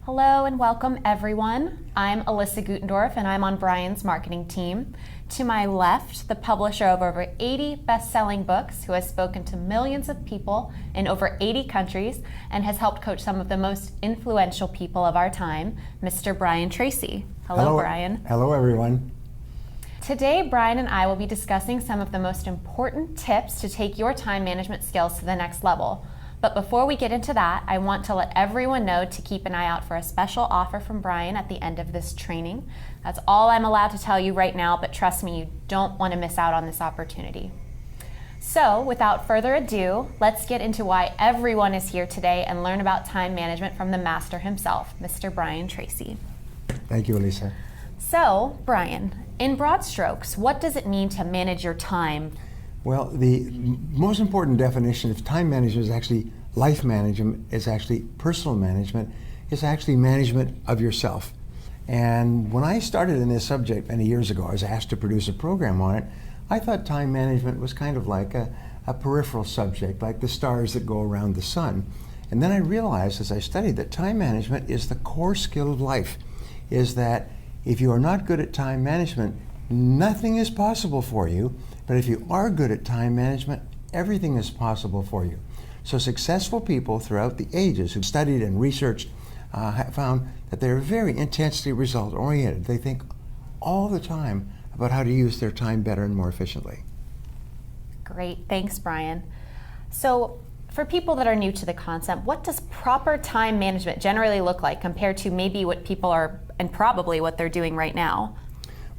Hello and welcome everyone. I'm Alyssa Gutendorf and I'm on Brian's marketing team. To my left, the publisher of over 80 best-selling books who has spoken to millions of people in over 80 countries and has helped coach some of the most influential people of our time, Mr. Brian Tracy. Hello, Brian. Hello, everyone. Today, Brian and I will be discussing some of the most important tips to take your time management skills to the next level. But before we get into that, I want to let everyone know to keep an eye out for a special offer from Brian at the end of this training. That's all I'm allowed to tell you right now, but trust me, you don't want to miss out on this opportunity. So, without further ado, let's get into why everyone is here today and learn about time management from the master himself, Mr. Brian Tracy. Thank you, Elisa. So, Brian, in broad strokes, what does it mean to manage your time? Well, the most important definition of time management is actually life management, is actually personal management, is actually management of yourself. And when I started in this subject many years ago, I was asked to produce a program on it. I thought time management was kind of like a peripheral subject, like the stars that go around the sun. And then I realized as I studied that time management is the core skill of life, is that if you are not good at time management, nothing is possible for you. But if you are good at time management, everything is possible for you. So successful people throughout the ages who've studied and researched have found that they're very intensely result-oriented. They think all the time about how to use their time better and more efficiently. Great, thanks, Brian. So for people that are new to the concept, what does proper time management generally look like compared to maybe what people are, and probably what they're doing right now?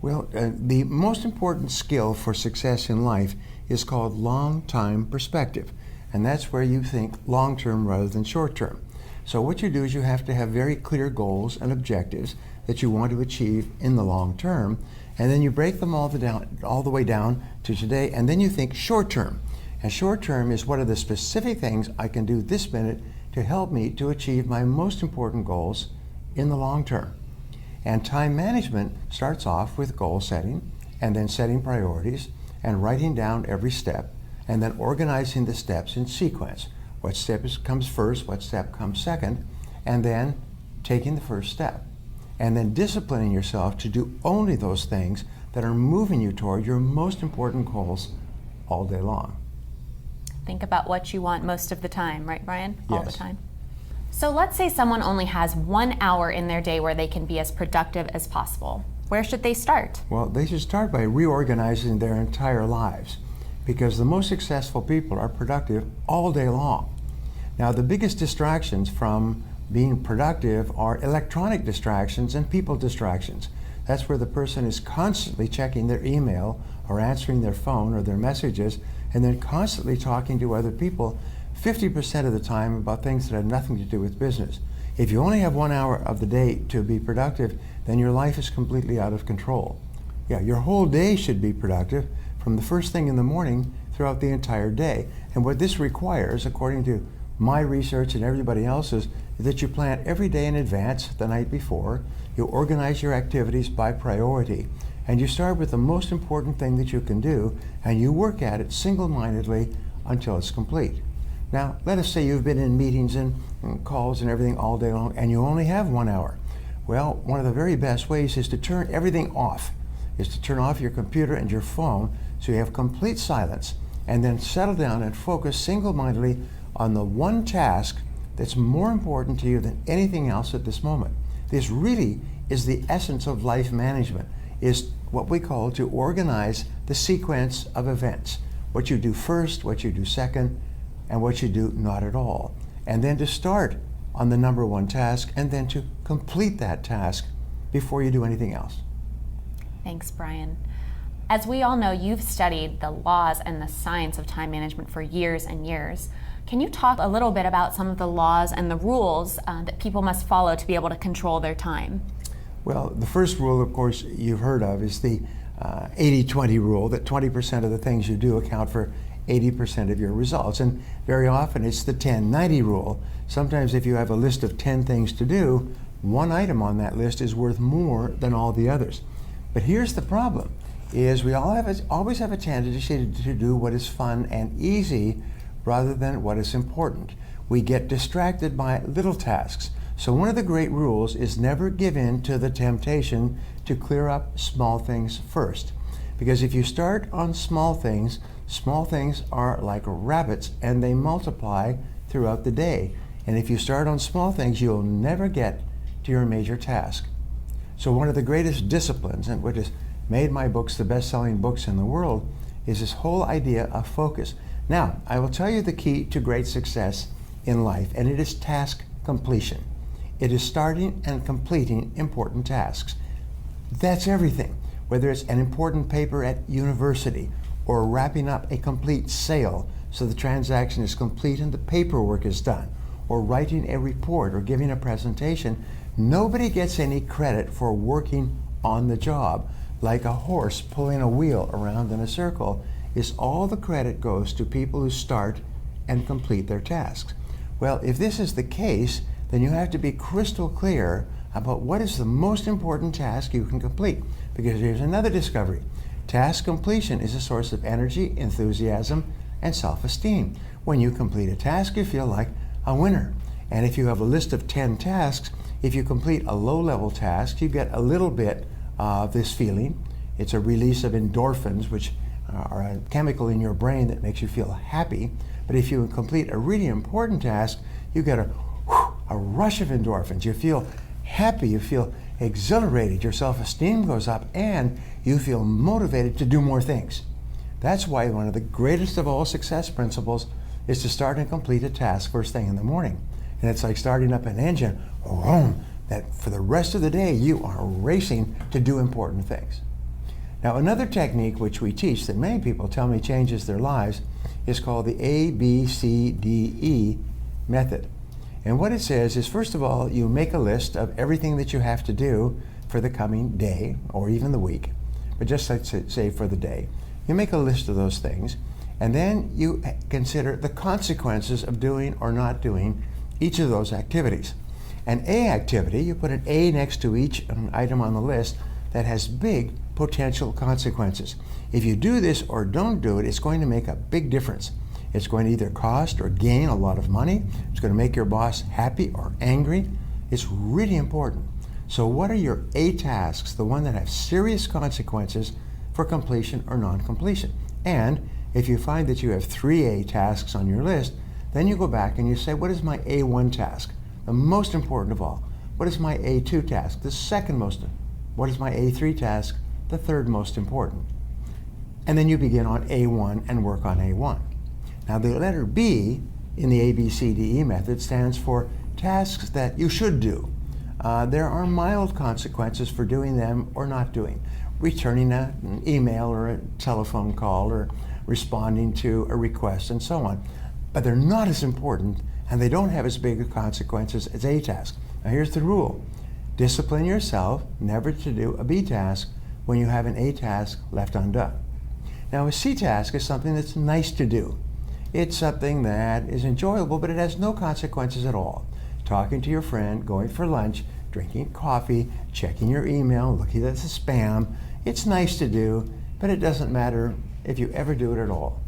Well, the most important skill for success in life is called long-time perspective. And that's where you think long-term rather than short-term. So what you do is you have to have very clear goals and objectives that you want to achieve in the long term. And then you break them all the way down to today. And then you think short-term. And short-term is what are the specific things I can do this minute to help me to achieve my most important goals in the long term. And time management starts off with goal setting, and then setting priorities, and writing down every step, and then organizing the steps in sequence. What step comes first, what step comes second, and then taking the first step. And then disciplining yourself to do only those things that are moving you toward your most important goals all day long. Think about what you want most of the time, right, Brian? All Yes. the time. So let's say someone only has 1 hour in their day where they can be as productive as possible. Where should they start? Well, they should start by reorganizing their entire lives, because the most successful people are productive all day long. Now, the biggest distractions from being productive are electronic distractions and people distractions. That's where the person is constantly checking their email or answering their phone or their messages, and then constantly talking to other people 50% of the time about things that have nothing to do with business. If you only have 1 hour of the day to be productive, then your life is completely out of control. Yeah, your whole day should be productive from the first thing in the morning throughout the entire day. And what this requires, according to my research and everybody else's, is that you plan every day in advance the night before. You organize your activities by priority, and you start with the most important thing that you can do, and you work at it single-mindedly until it's complete. Now, let us say you've been in meetings and calls and everything all day long, and you only have 1 hour. Well, one of the very best ways is to turn everything off, is to turn off your computer and your phone so you have complete silence, and then settle down and focus single-mindedly on the one task that's more important to you than anything else at this moment. This really is the essence of life management, is what we call to organize the sequence of events. What you do first, what you do second, and what you do not at all. And then to start on the number one task, and then to complete that task before you do anything else. Thanks, Brian. As we all know, you've studied the laws and the science of time management for years and years. Can you talk a little bit about some of the laws and the rules that people must follow to be able to control their time? Well, the first rule, of course, you've heard of is the 80-20 rule, that 20% of the things you do account for 80% of your results. And very often it's the 10-90 rule. Sometimes if you have a list of 10 things to do, one item on that list is worth more than all the others. But here's the problem, is we always have a tendency to do what is fun and easy rather than what is important. We get distracted by little tasks. So one of the great rules is never give in to the temptation to clear up small things first. Because if you start on small things are like rabbits and they multiply throughout the day. And if you start on small things, you'll never get to your major task. So one of the greatest disciplines, and what has made my books the best-selling books in the world, is this whole idea of focus. Now, I will tell you the key to great success in life, and it is task completion. It is starting and completing important tasks. That's everything. Whether it's an important paper at university, or wrapping up a complete sale so the transaction is complete and the paperwork is done, or writing a report or giving a presentation, nobody gets any credit for working on the job. Like a horse pulling a wheel around in a circle, is all the credit goes to people who start and complete their tasks. Well, if this is the case, then you have to be crystal clear about what is the most important task you can complete. Because here's another discovery. Task completion is a source of energy, enthusiasm, and self-esteem. When you complete a task, you feel like a winner. And if you have a list of 10 tasks, if you complete a low-level task, you get a little bit of this feeling. It's a release of endorphins, which are a chemical in your brain that makes you feel happy. But if you complete a really important task, you get a rush of endorphins. You feel happy, you feel exhilarated, your self-esteem goes up, and you feel motivated to do more things. That's why one of the greatest of all success principles is to start and complete a task first thing in the morning. And it's like starting up an engine, that for the rest of the day you are racing to do important things. Now, another technique which we teach that many people tell me changes their lives is called the ABCDE method. And what it says is, first of all, you make a list of everything that you have to do for the coming day or even the week, but just let's say for the day. You make a list of those things, and then you consider the consequences of doing or not doing each of those activities. An A activity, you put an A next to each item on the list that has big potential consequences. If you do this or don't do it, it's going to make a big difference. It's going to either cost or gain a lot of money. It's going to make your boss happy or angry. It's really important. So what are your A tasks, the one that have serious consequences for completion or non-completion? And if you find that you have 3 A tasks on your list, then you go back and you say, what is my A1 task? The most important of all. What is my A2 task? The second most. What is my A3 task? The third most important. And then you begin on A1 and work on A1. Now the letter B in the ABCDE method stands for tasks that you should do. There are mild consequences for doing them or not doing. Returning an email or a telephone call or responding to a request and so on. But they're not as important and they don't have as big a consequences as A tasks. Now here's the rule. Discipline yourself never to do a B task when you have an A task left undone. Now a C task is something that's nice to do. It's something that is enjoyable, but it has no consequences at all. Talking to your friend, going for lunch, drinking coffee, checking your email, looking at the spam. It's nice to do, but it doesn't matter if you ever do it at all.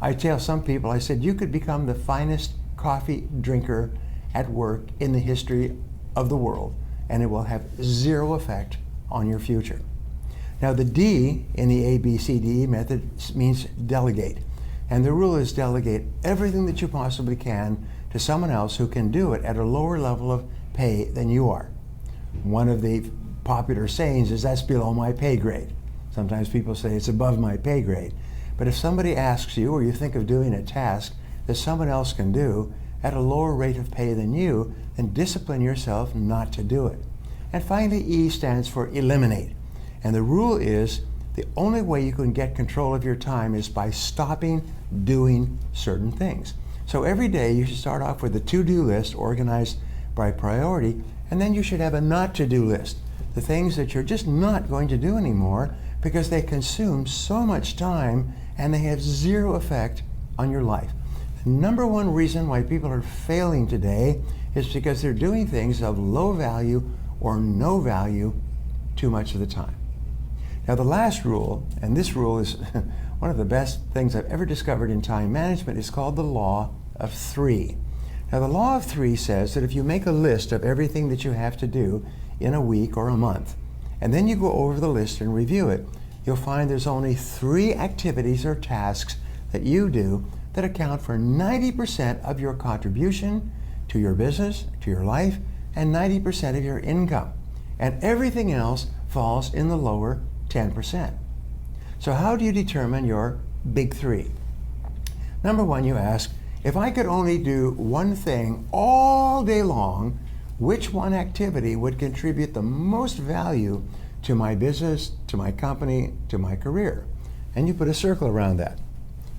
I tell some people, I said, you could become the finest coffee drinker at work in the history of the world, and it will have zero effect on your future. Now the D in the ABCDE method means delegate. And the rule is delegate everything that you possibly can to someone else who can do it at a lower level of pay than you are. One of the popular sayings is, that's below my pay grade. Sometimes people say it's above my pay grade. But if somebody asks you, or you think of doing a task that someone else can do at a lower rate of pay than you, then discipline yourself not to do it. And finally, E stands for eliminate. And the rule is, the only way you can get control of your time is by stopping doing certain things. So every day you should start off with a to-do list organized by priority, and then you should have a not-to-do list. The things that you're just not going to do anymore because they consume so much time and they have zero effect on your life. The number one reason why people are failing today is because they're doing things of low value or no value too much of the time. Now the last rule, and this rule is one of the best things I've ever discovered in time management, is called the law of 3. Now, the law of three says that if you make a list of everything that you have to do in a week or a month, and then you go over the list and review it, you'll find there's only 3 activities or tasks that you do that account for 90% of your contribution to your business, to your life, and 90% of your income. And everything else falls in the lower 10%. So how do you determine your big 3? Number 1, you ask, if I could only do one thing all day long, which one activity would contribute the most value to my business, to my company, to my career? And you put a circle around that.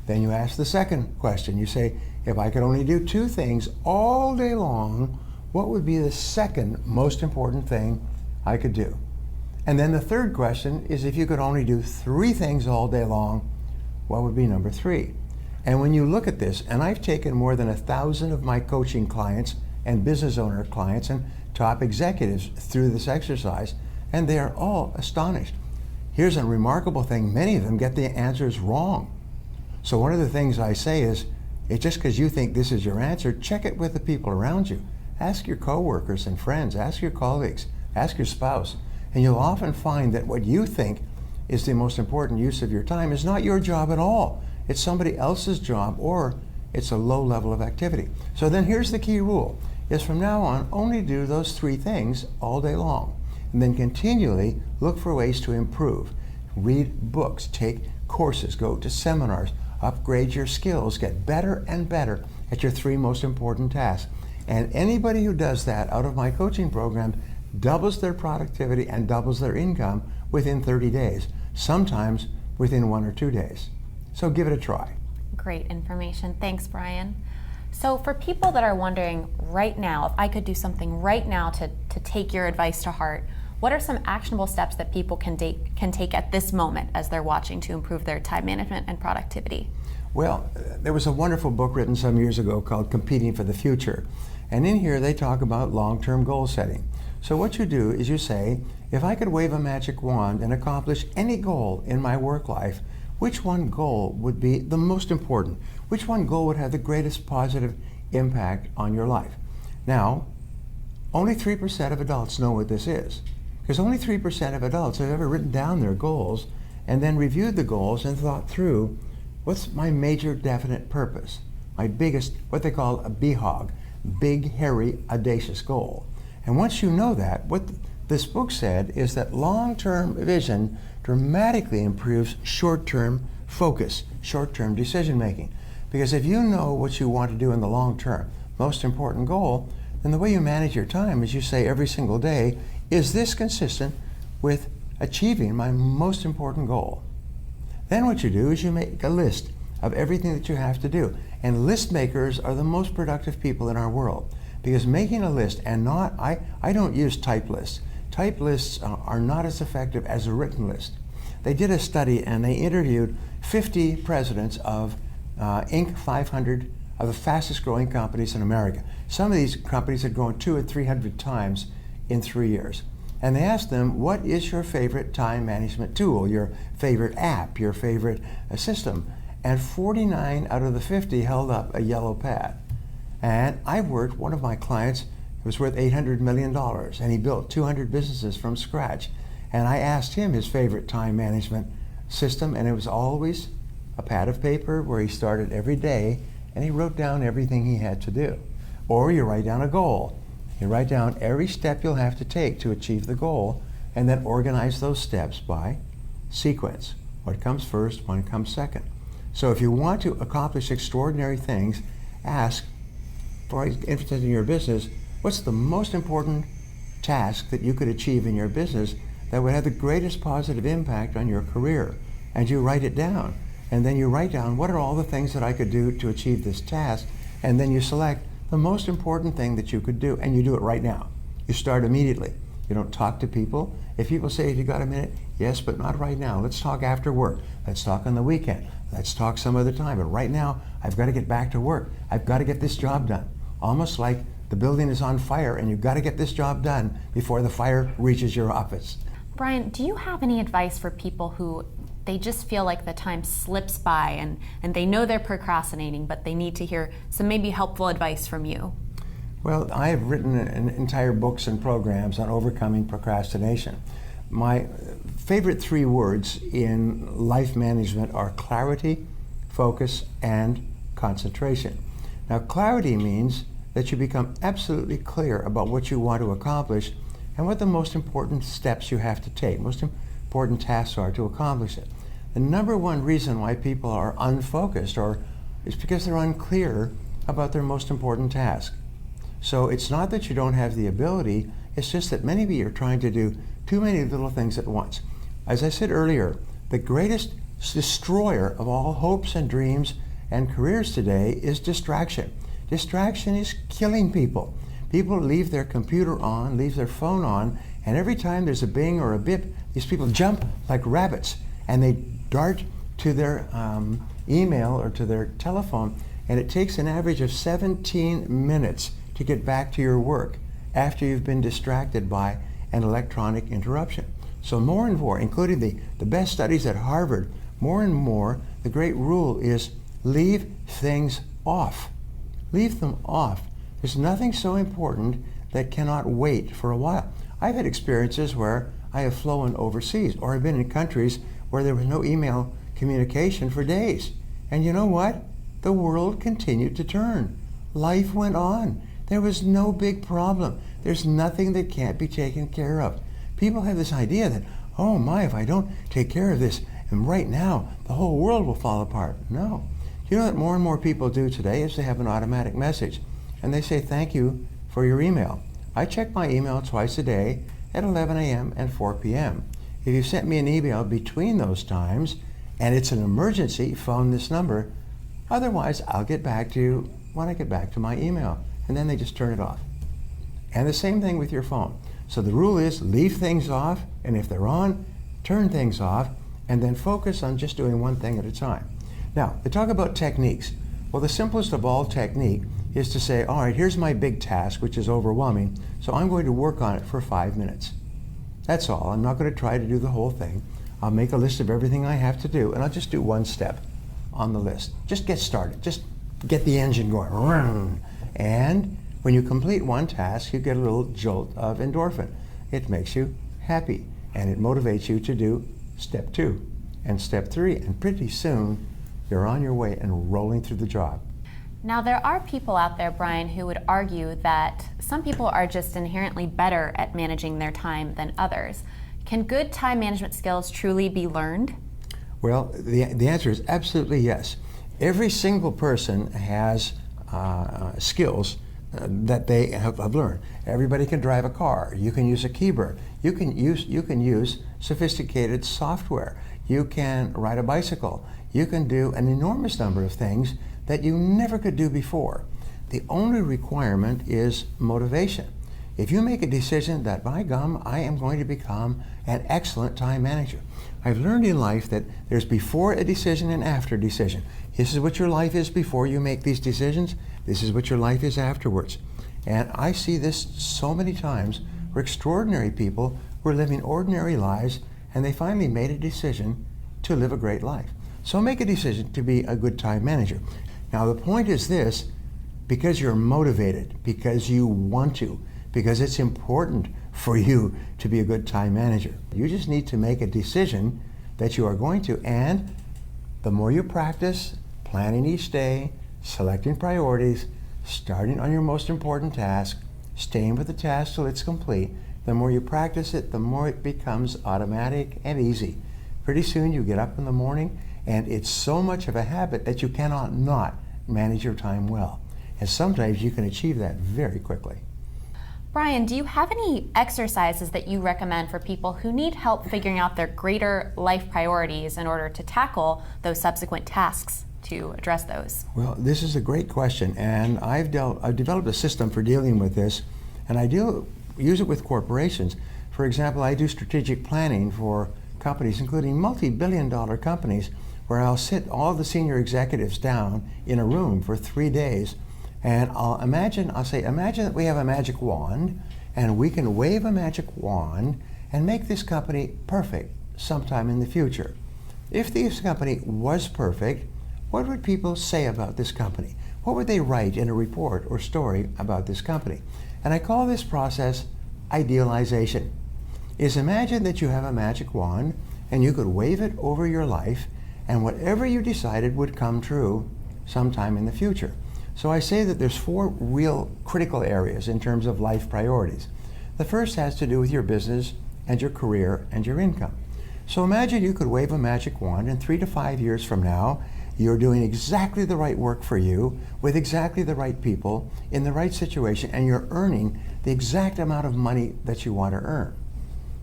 Then you ask the second question. You say, if I could only do 2 things all day long, what would be the second most important thing I could do? And then the third question is, if you could only do 3 things all day long, what would be number 3? And when you look at this, and I've taken more than 1,000 of my coaching clients and business owner clients and top executives through this exercise, and they are all astonished. Here's a remarkable thing, many of them get the answers wrong. So one of the things I say is, it's just because you think this is your answer, check it with the people around you. Ask your coworkers and friends, ask your colleagues, ask your spouse, and you'll often find that what you think is the most important use of your time is not your job at all. It's somebody else's job, or it's a low level of activity. So then here's the key rule, is from now on, only do those 3 things all day long. And then continually look for ways to improve. Read books, take courses, go to seminars, upgrade your skills, get better and better at your 3 most important tasks. And anybody who does that out of my coaching program doubles their productivity and doubles their income within 30 days, sometimes within 1 or 2 days. So give it a try. Great information. Thanks, Brian. So for people that are wondering right now, if I could do something right now to take your advice to heart, what are some actionable steps that people can take at this moment as they're watching to improve their time management and productivity? Well, there was a wonderful book written some years ago called Competing for the Future. And in here they talk about long-term goal setting. So what you do is you say, if I could wave a magic wand and accomplish any goal in my work life, which one goal would be the most important? Which one goal would have the greatest positive impact on your life? Now, only 3% of adults know what this is, because only 3% of adults have ever written down their goals and then reviewed the goals and thought through, what's my major definite purpose? My biggest, what they call a BHOG, big, hairy, audacious goal. And once you know that, what this book said is that long-term vision dramatically improves short-term focus, short-term decision-making. Because if you know what you want to do in the long term, most important goal, then the way you manage your time is you say every single day, is this consistent with achieving my most important goal? Then what you do is you make a list of everything that you have to do. And list makers are the most productive people in our world. Because making a list, and not, I don't use type lists. Type lists are not as effective as a written list. They did a study and they interviewed 50 presidents of Inc. 500 of the fastest growing companies in America. Some of these companies had grown 200 or 300 times in 3 years. And they asked them, what is your favorite time management tool, your favorite app, your favorite system? And 49 out of the 50 held up a yellow pad. And I worked, one of my clients was worth $800 million, and he built 200 businesses from scratch. And I asked him his favorite time management system, and it was always a pad of paper where he started every day, and he wrote down everything he had to do. Or you write down a goal. You write down every step you'll have to take to achieve the goal, and then organize those steps by sequence. What comes first, what comes second. So if you want to accomplish extraordinary things, ask, for instance in your business, what's the most important task that you could achieve in your business that would have the greatest positive impact on your career? And you write it down. And then you write down, what are all the things that I could do to achieve this task? And then you select the most important thing that you could do, and you do it right now. You start immediately. You don't talk to people. If people say, have you got a minute? Yes, but not right now. Let's talk after work. Let's talk on the weekend. Let's talk some other time. But right now, I've got to get back to work. I've got to get this job done. Almost like the building is on fire and you've got to get this job done before the fire reaches your office. Brian, do you have any advice for people who they just feel like the time slips by and they know they're procrastinating, but they need to hear some maybe helpful advice from you? Well, I have written entire books and programs on overcoming procrastination. My favorite 3 words in life management are clarity, focus, and concentration. Now, clarity means that you become absolutely clear about what you want to accomplish and what the most important steps you have to take, most important tasks are to accomplish it. The number one reason why people are unfocused is because they're unclear about their most important task. So it's not that you don't have the ability, it's just that many of you are trying to do too many little things at once. As I said earlier, the greatest destroyer of all hopes and dreams and careers today is distraction. Distraction is killing people. People leave their computer on, leave their phone on, and every time there's a bing or a bip, these people jump like rabbits and they dart to their email or to their telephone, and it takes an average of 17 minutes to get back to your work after you've been distracted by an electronic interruption. So more and more, including the best studies at Harvard, more and more, the great rule is leave things off. Leave them off. There's nothing so important that cannot wait for a while. I've had experiences where I have flown overseas, or I've been in countries where there was no email communication for days. And you know what? The world continued to turn. Life went on. There was no big problem. There's nothing that can't be taken care of. People have this idea that, oh my, if I don't take care of this, and right now, the whole world will fall apart. No. You know what more and more people do today is they have an automatic message, and they say thank you for your email. I check my email twice a day at 11 a.m. and 4 p.m. If you sent me an email between those times, and it's an emergency, phone this number. Otherwise, I'll get back to you when I get back to my email. And then they just turn it off. And the same thing with your phone. So the rule is leave things off, and if they're on, turn things off, and then focus on just doing one thing at a time. Now, they talk about techniques. Well, the simplest of all technique is to say, all right, here's my big task, which is overwhelming, so I'm going to work on it for 5 minutes. That's all. I'm not going to try to do the whole thing. I'll make a list of everything I have to do, and I'll just do one step on the list. Just get started. Just get the engine going. And when you complete one task, you get a little jolt of endorphin. It makes you happy, and it motivates you to do step 2 and step 3, and pretty soon you're on your way and rolling through the job. Now, there are people out there, Brian, who would argue that some people are just inherently better at managing their time than others. Can good time management skills truly be learned? Well, the answer is absolutely yes. Every single person has skills that they have learned. Everybody can drive a car. You can use a keyboard. You can use sophisticated software. You can ride a bicycle. You can do an enormous number of things that you never could do before. The only requirement is motivation. If you make a decision that, by gum, I am going to become an excellent time manager. I've learned in life that there's before a decision and after a decision. This is what your life is before you make these decisions. This is what your life is afterwards. And I see this so many times where extraordinary people were living ordinary lives, and they finally made a decision to live a great life. So make a decision to be a good time manager. Now the point is this: because you're motivated, because you want to, because it's important for you to be a good time manager. You just need to make a decision that you are going to, and the more you practice planning each day, selecting priorities, starting on your most important task, staying with the task till it's complete, the more you practice it, the more it becomes automatic and easy. Pretty soon you get up in the morning and it's so much of a habit that you cannot not manage your time well. And sometimes you can achieve that very quickly. Brian, do you have any exercises that you recommend for people who need help figuring out their greater life priorities in order to tackle those subsequent tasks to address those? Well, this is a great question, and I've developed a system for dealing with this, and I use it with corporations. For example, I do strategic planning for companies, including multi-billion-dollar companies, where I'll sit all the senior executives down in a room for 3 days, and I'll say, imagine that we have a magic wand, and we can wave a magic wand and make this company perfect sometime in the future. If this company was perfect, what would people say about this company? What would they write in a report or story about this company? And I call this process idealization. Is imagine that you have a magic wand and you could wave it over your life and whatever you decided would come true sometime in the future. So I say that there's 4 real critical areas in terms of life priorities. The first has to do with your business and your career and your income. So imagine you could wave a magic wand and 3 to 5 years from now, you're doing exactly the right work for you with exactly the right people in the right situation and you're earning the exact amount of money that you want to earn.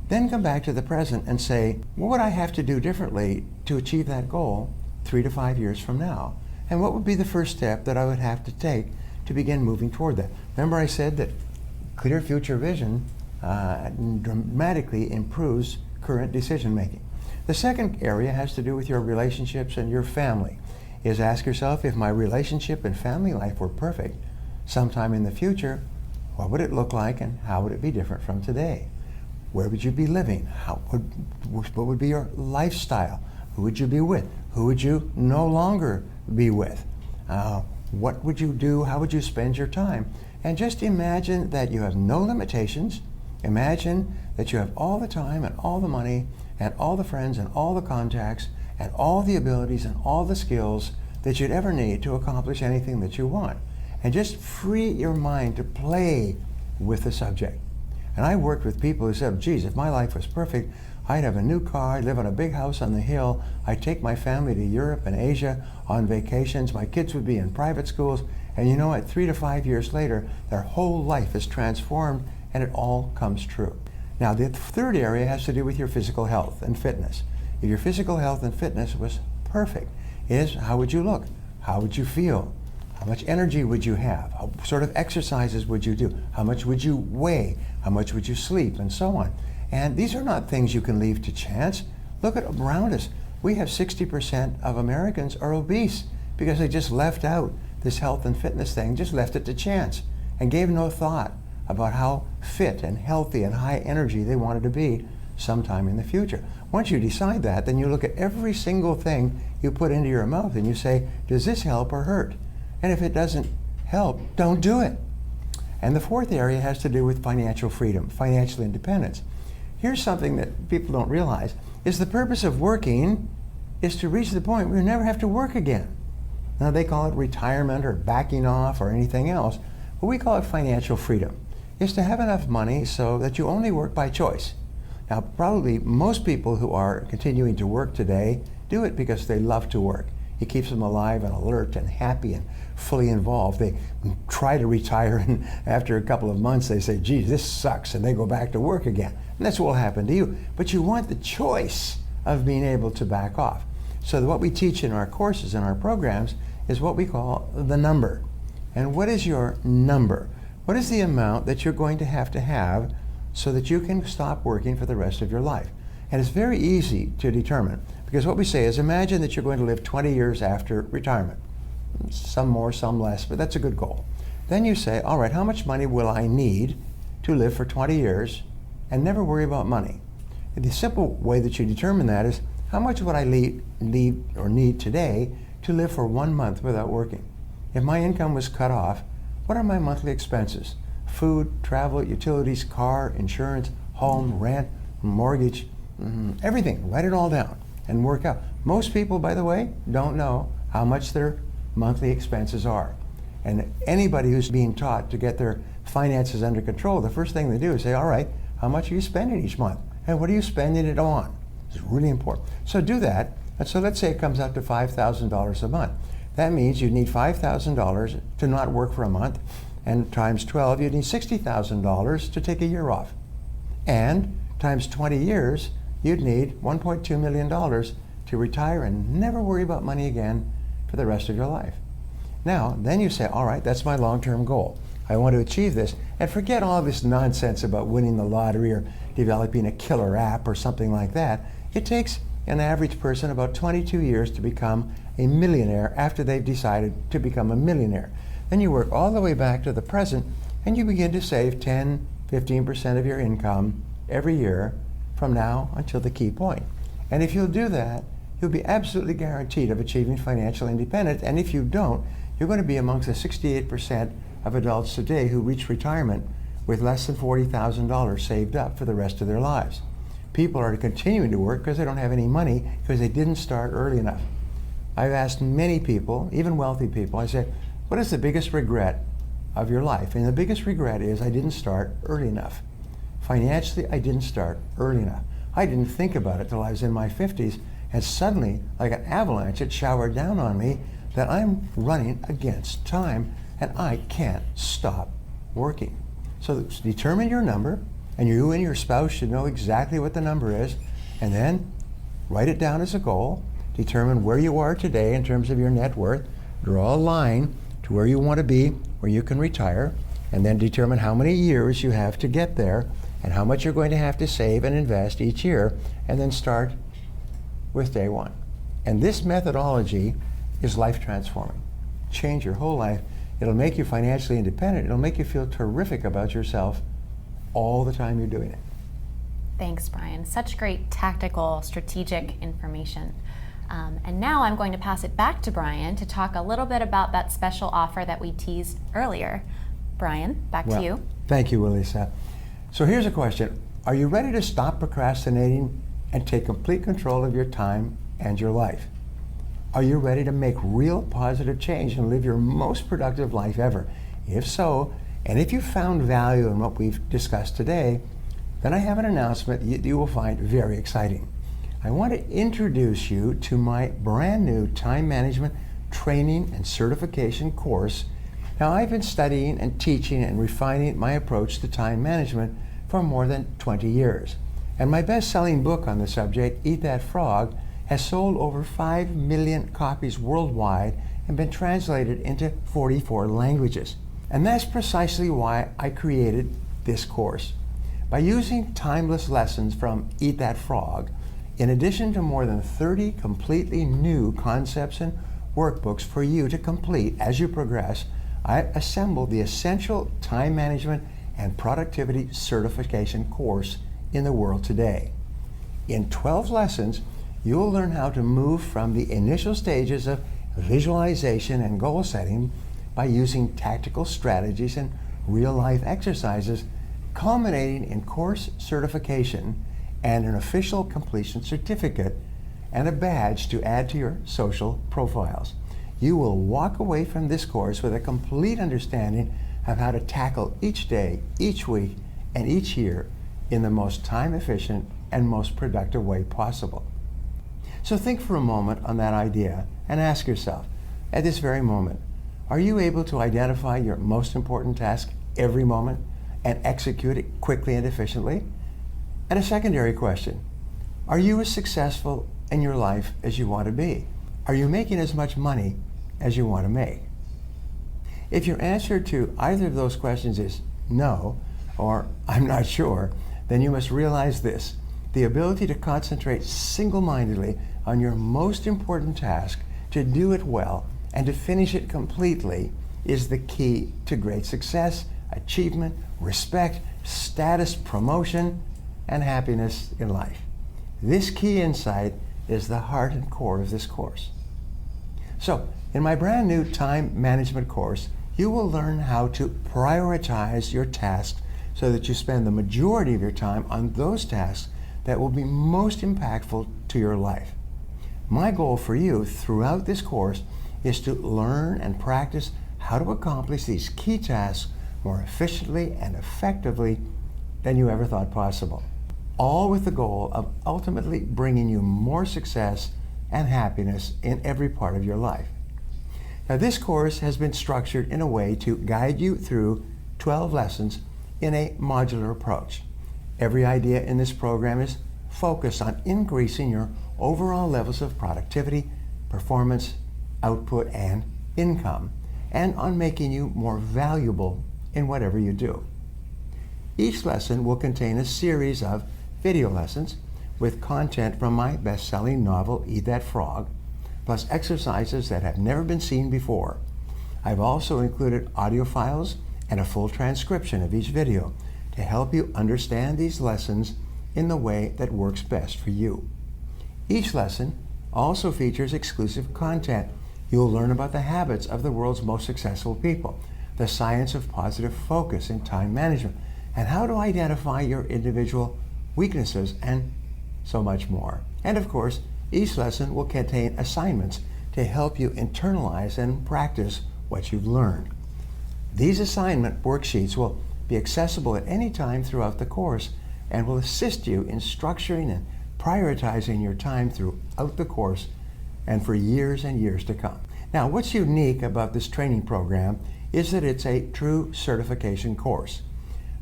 Then come back to the present and say, what would I have to do differently to achieve that goal 3 to 5 years from now? And what would be the first step that I would have to take to begin moving toward that? Remember I said that clear future vision dramatically improves current decision making. The second area has to do with your relationships and your family. Is ask yourself, if my relationship and family life were perfect sometime in the future, what would it look like and how would it be different from today? Where would you be living? What would be your lifestyle? Who would you be with? Who would you no longer be with? What would you do? How would you spend your time? And just imagine that you have no limitations. Imagine that you have all the time and all the money and all the friends and all the contacts and all the abilities and all the skills that you'd ever need to accomplish anything that you want. And just free your mind to play with the subject. And I worked with people who said, geez, if my life was perfect, I'd have a new car, I'd live in a big house on the hill, I'd take my family to Europe and Asia on vacations, my kids would be in private schools, and you know what, 3 to 5 years later, their whole life is transformed and it all comes true. Now, the third area has to do with your physical health and fitness. If your physical health and fitness was perfect, how would you look? How would you feel? How much energy would you have? What sort of exercises would you do? How much would you weigh? How much would you sleep? And so on. And these are not things you can leave to chance. Look at around us. We have 60% of Americans are obese because they just left out this health and fitness thing, just left it to chance and gave no thought about how fit and healthy and high energy they wanted to be sometime in the future. Once you decide that, then you look at every single thing you put into your mouth and you say, does this help or hurt? And if it doesn't help, don't do it. And the fourth area has to do with financial freedom, financial independence. Here's something that people don't realize, is the purpose of working is to reach the point where you never have to work again. Now they call it retirement or backing off or anything else, but we call it financial freedom. It's to have enough money so that you only work by choice. Now probably most people who are continuing to work today do it because they love to work. It keeps them alive and alert and happy and fully involved. They try to retire and after a couple of months they say, geez, this sucks, and they go back to work again. And that's what will happen to you. But you want the choice of being able to back off. So what we teach in our courses and our programs is what we call the number. And what is your number? What is the amount that you're going to have so that you can stop working for the rest of your life? And it's very easy to determine, because what we say is imagine that you're going to live 20 years after retirement. Some more, some less, but that's a good goal. Then you say, all right, how much money will I need to live for 20 years and never worry about money? And the simple way that you determine that is, how much would I need today to live for 1 month without working? If my income was cut off, what are my monthly expenses? Food, travel, utilities, car, insurance, home, rent, mortgage, everything. Write it all down and work out. Most people, by the way, don't know how much their monthly expenses are. And anybody who's being taught to get their finances under control, the first thing they do is say, all right, how much are you spending each month? And what are you spending it on? It's really important. So do that. And so let's say it comes out to $5,000 a month. That means you need $5,000 to not work for a month, and times 12, you need $60,000 to take a year off. And times 20 years, you'd need $1.2 million to retire and never worry about money again for the rest of your life. Now, then you say, all right, that's my long-term goal. I want to achieve this, and forget all this nonsense about winning the lottery or developing a killer app or something like that. It takes an average person about 22 years to become a millionaire after they've decided to become a millionaire. Then you work all the way back to the present and you begin to save 10, 15% of your income every year from now until the key point. And if you'll do that, you'll be absolutely guaranteed of achieving financial independence. And if you don't, you're going to be amongst the 68% of adults today who reach retirement with less than $40,000 saved up for the rest of their lives. People are continuing to work because they don't have any money because they didn't start early enough. I've asked many people, even wealthy people, I said, what is the biggest regret of your life? And the biggest regret is I didn't start early enough. Financially, I didn't start early enough. I didn't think about it till I was in my 50s, and suddenly, like an avalanche, it showered down on me that I'm running against time and I can't stop working. So determine your number, and you and your spouse should know exactly what the number is, and then write it down as a goal. Determine where you are today in terms of your net worth. Draw a line to where you want to be, where you can retire, and then determine how many years you have to get there and how much you're going to have to save and invest each year, and then start with day one. And this methodology is life transforming. Change your whole life. It'll make you financially independent. It'll make you feel terrific about yourself all the time you're doing it. Thanks, Brian. Such great tactical, strategic information. And now I'm going to pass it back to Brian to talk a little bit about that special offer that we teased earlier. Brian, back to you. Thank you, Elisa. So here's a question. Are you ready to stop procrastinating and take complete control of your time and your life? Are you ready to make real positive change and live your most productive life ever? If so, and if you found value in what we've discussed today, then I have an announcement you will find very exciting. I want to introduce you to my brand new time management training and certification course. Now, I've been studying and teaching and refining my approach to time management for more than 20 years. And my best-selling book on the subject, Eat That Frog, has sold over 5 million copies worldwide and been translated into 44 languages. And that's precisely why I created this course. By using timeless lessons from Eat That Frog, in addition to more than 30 completely new concepts and workbooks for you to complete as you progress, I assembled the essential time management and productivity certification course in the world today. In 12 lessons, you'll learn how to move from the initial stages of visualization and goal setting by using tactical strategies and real-life exercises, culminating in course certification and an official completion certificate and a badge to add to your social profiles. You will walk away from this course with a complete understanding of how to tackle each day, each week, and each year in the most time-efficient and most productive way possible. So think for a moment on that idea and ask yourself, at this very moment, are you able to identify your most important task every moment and execute it quickly and efficiently? And a secondary question, are you as successful in your life as you want to be? Are you making as much money as you want to make? If your answer to either of those questions is no, or I'm not sure, then you must realize this. The ability to concentrate single-mindedly on your most important task, to do it well, and to finish it completely is the key to great success, achievement, respect, status, promotion, and happiness in life. This key insight is the heart and core of this course. So, in my brand new time management course, you will learn how to prioritize your tasks so that you spend the majority of your time on those tasks that will be most impactful to your life. My goal for you throughout this course is to learn and practice how to accomplish these key tasks more efficiently and effectively than you ever thought possible, all with the goal of ultimately bringing you more success and happiness in every part of your life. Now, this course has been structured in a way to guide you through 12 lessons in a modular approach. Every idea in this program is focused on increasing your overall levels of productivity, performance, output, and income, and on making you more valuable in whatever you do. Each lesson will contain a series of video lessons with content from my best-selling novel, Eat That Frog, plus exercises that have never been seen before. I've also included audio files and a full transcription of each video to help you understand these lessons in the way that works best for you. Each lesson also features exclusive content. You'll learn about the habits of the world's most successful people, the science of positive focus in time management, and how to identify your individual weaknesses, and so much more. And of course, each lesson will contain assignments to help you internalize and practice what you've learned. These assignment worksheets will be accessible at any time throughout the course and will assist you in structuring and prioritizing your time throughout the course and for years and years to come. Now, what's unique about this training program is that it's a true certification course.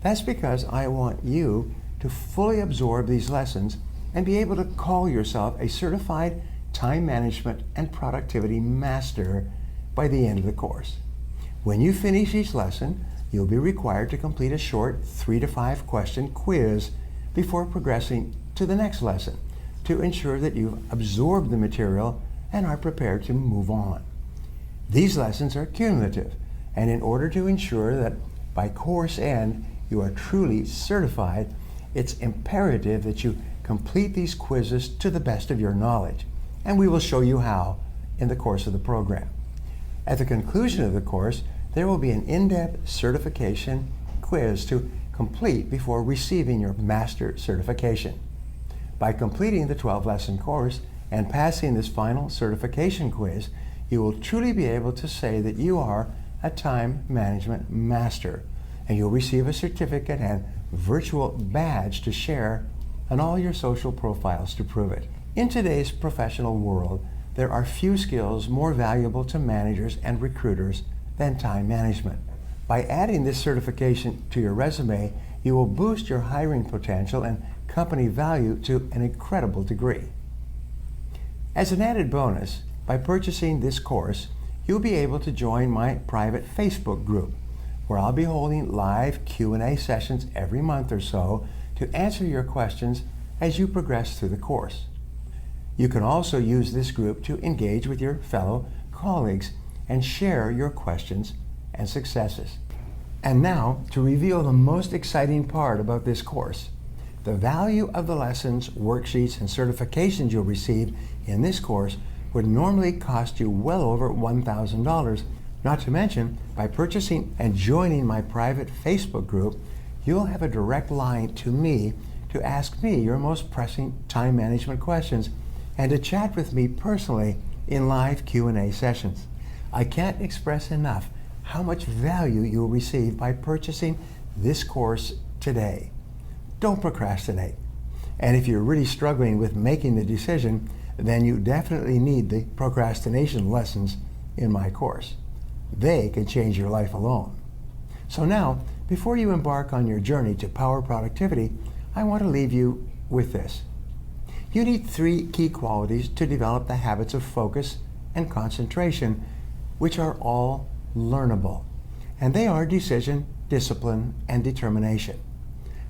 That's because I want you to fully absorb these lessons and be able to call yourself a certified time management and productivity master by the end of the course. When you finish each lesson, you'll be required to complete a short 3 to 5 question quiz before progressing to the next lesson to ensure that you've absorbed the material and are prepared to move on. These lessons are cumulative, and in order to ensure that by course end you are truly certified, it's imperative that you complete these quizzes to the best of your knowledge, and we will show you how in the course of the program. At the conclusion of the course, there will be an in-depth certification quiz to complete before receiving your master certification. By completing the 12-lesson course and passing this final certification quiz, you will truly be able to say that you are a time management master, and you'll receive a certificate and virtual badge to share on all your social profiles to prove it. In today's professional world, there are few skills more valuable to managers and recruiters than time management. By adding this certification to your resume, you will boost your hiring potential and company value to an incredible degree. As an added bonus, by purchasing this course, you'll be able to join my private Facebook group, where I'll be holding live Q&A sessions every month or so to answer your questions as you progress through the course. You can also use this group to engage with your fellow colleagues and share your questions and successes. And now, to reveal the most exciting part about this course. The value of the lessons, worksheets, and certifications you'll receive in this course would normally cost you well over $1,000. Not to mention, by purchasing and joining my private Facebook group, you'll have a direct line to me to ask me your most pressing time management questions and to chat with me personally in live Q&A sessions. I can't express enough how much value you'll receive by purchasing this course today. Don't procrastinate. And if you're really struggling with making the decision, then you definitely need the procrastination lessons in my course. They can change your life alone. So now, before you embark on your journey to power productivity, I want to leave you with this. You need 3 key qualities to develop the habits of focus and concentration, which are all learnable. And they are decision, discipline, and determination.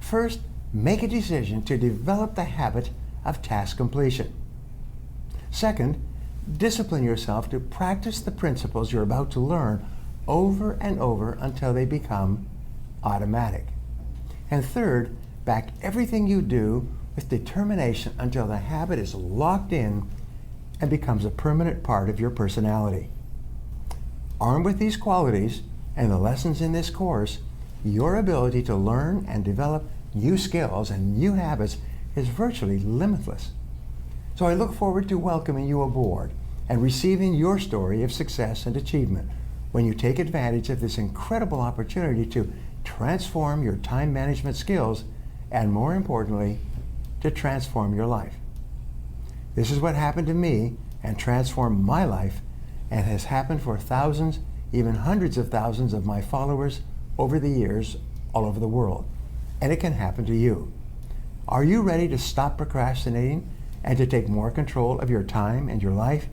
First, make a decision to develop the habit of task completion. Second, discipline yourself to practice the principles you're about to learn over and over until they become automatic. And third, back everything you do with determination until the habit is locked in and becomes a permanent part of your personality. Armed with these qualities and the lessons in this course, your ability to learn and develop new skills and new habits is virtually limitless. So I look forward to welcoming you aboard and receiving your story of success and achievement when you take advantage of this incredible opportunity to transform your time management skills and, more importantly, to transform your life. This is what happened to me and transformed my life, and has happened for thousands, even hundreds of thousands of my followers over the years all over the world. And it can happen to you. Are you ready to stop procrastinating and to take more control of your time and your life?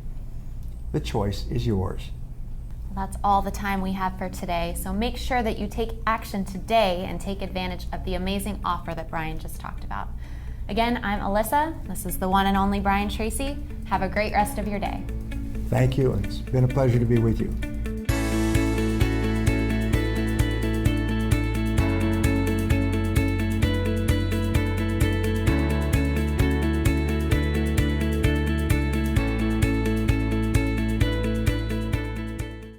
The choice is yours. That's all the time we have for today, so make sure that you take action today and take advantage of the amazing offer that Brian just talked about. Again, I'm Alyssa. This is the one and only Brian Tracy. Have a great rest of your day. Thank you. It's been a pleasure to be with you.